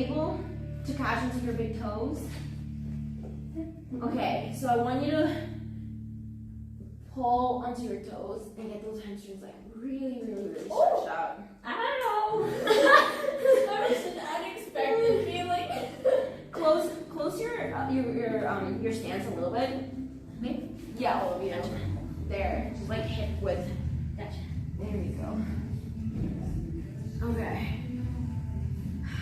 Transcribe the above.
able to catch into your big toes? Okay, so I want you to pull onto your toes and get those hamstrings like really stretched out. Ow! That was an unexpected feeling. Close your stance a little bit. Me? Yeah, all of you. Gotcha. There, just like hip width. Gotcha. There we go. Okay.